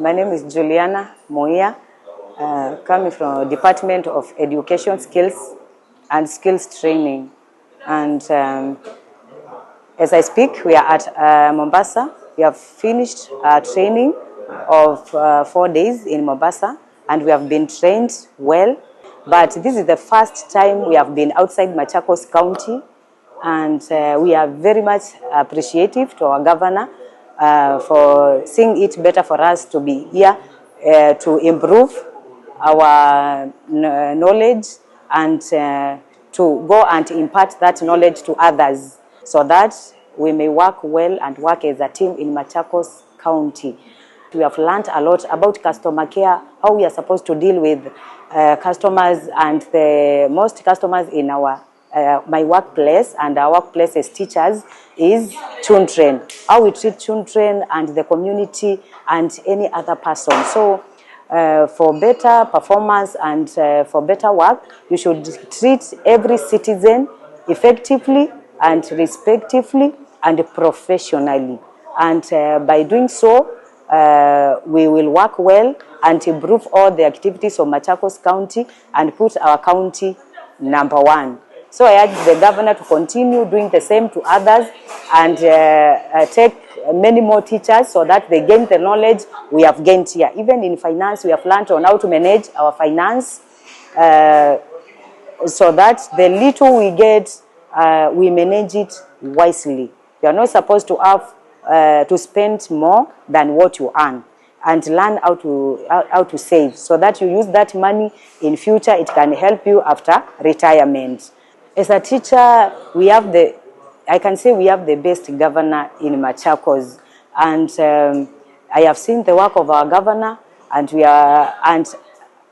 My name is Juliana Moia, coming from Department of Education Skills and Skills Training. And as I speak, we are at Mombasa. We have finished our training of 4 days in Mombasa, and we have been trained well. But this is the first time we have been outside Machakos County, and we are very much appreciative to our governor for seeing it better for us to be here to improve our knowledge and to go and impart that knowledge to others so that we may work well and work as a team in Machakos County. We have learned a lot about customer care, how we are supposed to deal with customers, and the most customers in our my workplace and our workplace as teachers is children, how we treat children and the community and any other person. So for better performance and for better work, you should treat every citizen effectively and respectively and professionally. And by doing so, we will work well and improve all the activities of Machakos County and put our county #1. So I urge the governor to continue doing the same to others and take many more teachers so that they gain the knowledge we have gained here. Even in finance, we have learned on how to manage our finance so that the little we get, we manage it wisely. You are not supposed to have to spend more than what you earn, and learn how to save so that you use that money in future. It can help you after retirement. As a teacher, I can say we have the best governor in Machakos, and I have seen the work of our governor, and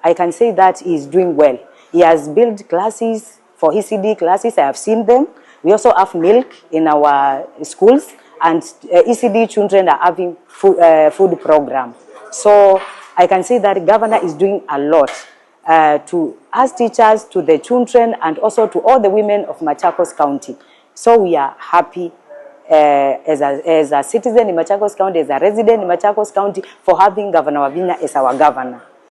I can say that he is doing well. He has built classes for ECD classes. I have seen them. We also have milk in our schools, and ECD children are having food program. So I can say that the governor is doing a lot to us teachers, to the children, and also to all the women of Machakos County. So we are happy as a citizen in Machakos County, as a resident in Machakos County, for having Governor Wavinya as our governor.